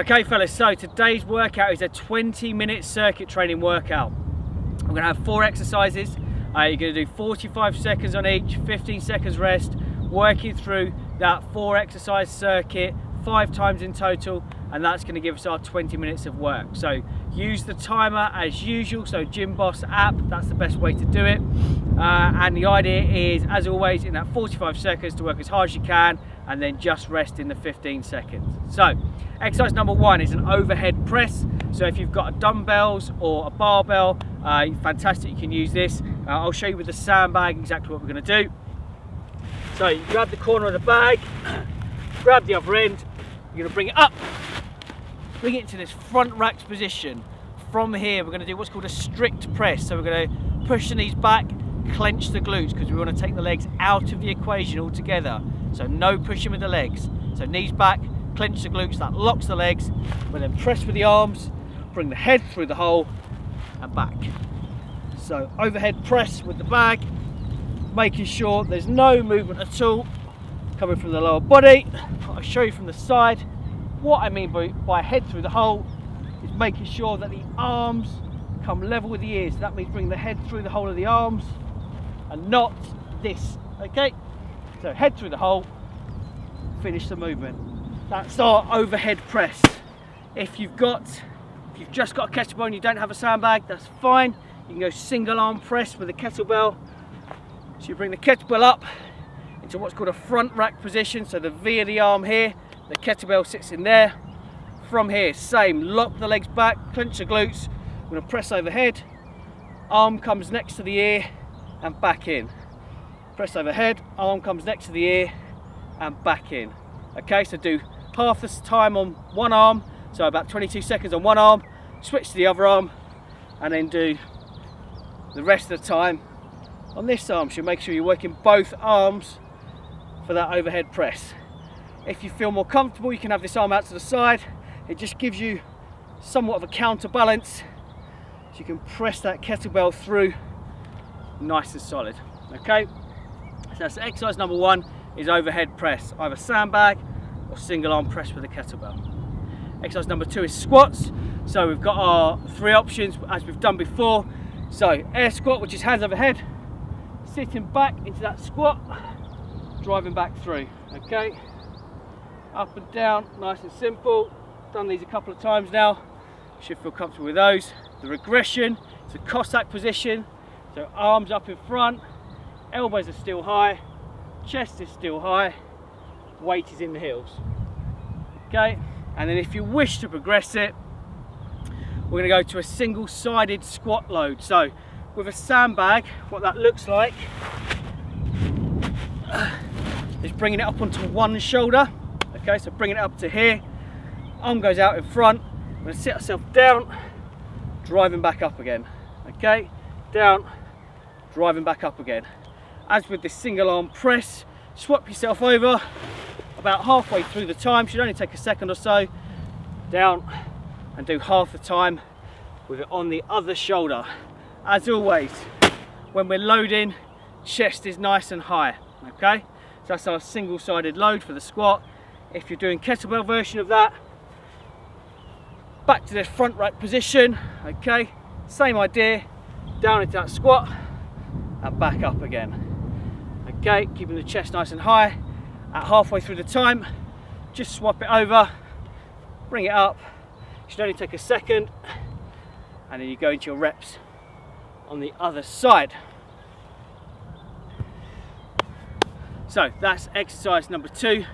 Okay fellas, so today's workout is a 20-minute circuit training workout. We're going to have 4 exercises. You're going to do 45 seconds on each, 15 seconds rest, working through that 4 exercise circuit 5 times in total, and that's going to give us our 20 minutes of work. So use the timer as usual, so Gym Boss app, that's the best way to do it. And the idea is, as always, in that 45 seconds to work as hard as you can and then just rest in the 15 seconds. So exercise number 1 is an overhead press. So if you've got dumbbells or a barbell, fantastic, you can use this. I'll show you with the sandbag exactly what we're going to do. So you grab the corner of the bag, grab the other end, you're going to bring it up, bring it into this front rack position. From here we're going to do what's called a strict press. So we're going to push the knees back, clench the glutes, because we want to take the legs out of the equation altogether. So no pushing with the legs. So knees back, clench the glutes, that locks the legs. We'll then press with the arms, bring the head through the hole and back. So overhead press with the bag, making sure there's no movement at all coming from the lower body. I'll show you from the side. What I mean by head through the hole is making sure that the arms come level with the ears. So that means bring the head through the hole of the arms and not this, okay? So head through the hole, finish the movement. That's our overhead press. If you've just got a kettlebell and you don't have a sandbag, that's fine. You can go single arm press with a kettlebell. So you bring the kettlebell up into what's called a front rack position. So the V of the arm here, the kettlebell sits in there. From here, same, lock the legs back, clench the glutes. We're going to press overhead, arm comes next to the ear and back in. Press overhead, arm comes next to the ear and back in. Okay, so do half the time on one arm, so about 22 seconds on one arm, switch to the other arm, and then do the rest of the time on this arm. So make sure you're working both arms for that overhead press. If you feel more comfortable, you can have this arm out to the side. It just gives you somewhat of a counterbalance, so you can press that kettlebell through nice and solid. Okay, so that's exercise number 1, is overhead press, either sandbag or single arm press with a kettlebell. Exercise number 2 is squats. So we've got our 3 options as we've done before. So air squat, which is hands overhead, sitting back into that squat, driving back through. Okay, up and down, nice and simple. Done these a couple of times now, should feel comfortable with those. The regression, it's a Cossack position, so arms up in front, elbows are still high, chest is still high, weight is in the heels. Okay, and then if you wish to progress it, we're going to go to a single-sided squat load. So with a sandbag, what that looks like is bringing it up onto one shoulder. Okay, so bringing it up to here, arm goes out in front, we're going to sit ourselves down, driving back up again. Okay, down, driving back up again. As with this single arm press, swap yourself over about halfway through the time, should only take a second or so, down, and do half the time with it on the other shoulder. As always, when we're loading, chest is nice and high. Okay, so that's our single-sided load for the squat. If you're doing kettlebell version of that, back to the front rack position. Okay, same idea, down into that squat and back up again. Okay, keeping the chest nice and high. At halfway through the time, just swap it over, bring it up. Should only take a second, and then you go into your reps on the other side. So that's exercise number 2,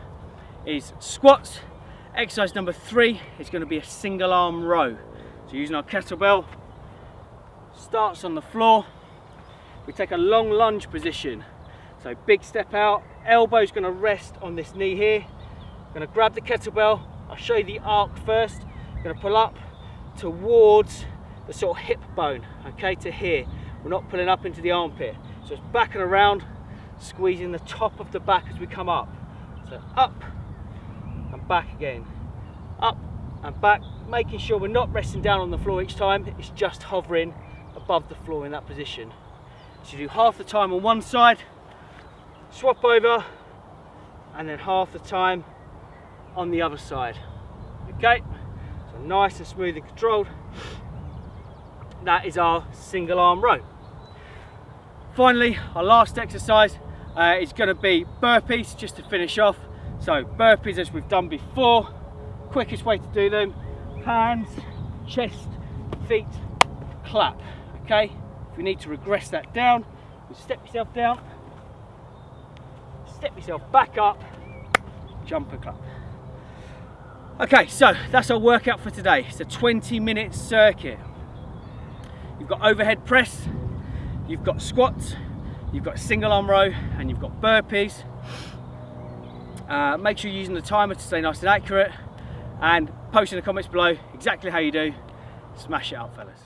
is squats. Exercise number 3 is going to be a single arm row. So using our kettlebell, starts on the floor. We take a long lunge position. So big step out, elbow's going to rest on this knee here. Going to grab the kettlebell. I'll show you the arc first. Going to pull up towards the sort of hip bone, okay, to here. We're not pulling up into the armpit. So it's back and around, squeezing the top of the back as we come up. So up and back again, up and back, making sure we're not resting down on the floor each time, it's just hovering above the floor in that position. So you do half the time on one side, swap over, and then half the time on the other side. Okay, So nice and smooth and controlled. That is our single arm row. Finally, our last exercise is going to be burpees, just to finish off. So burpees, as we've done before, quickest way to do them: hands, chest, feet, clap. Okay, if you need to regress that down, you step yourself down, step yourself back up, jump and clap. Okay, so that's our workout for today. It's a 20-minute circuit. You've got overhead press, you've got squats, you've got single arm row, and you've got burpees. Make sure you're using the timer to stay nice and accurate, and post in the comments below exactly how you do. Smash it out, fellas.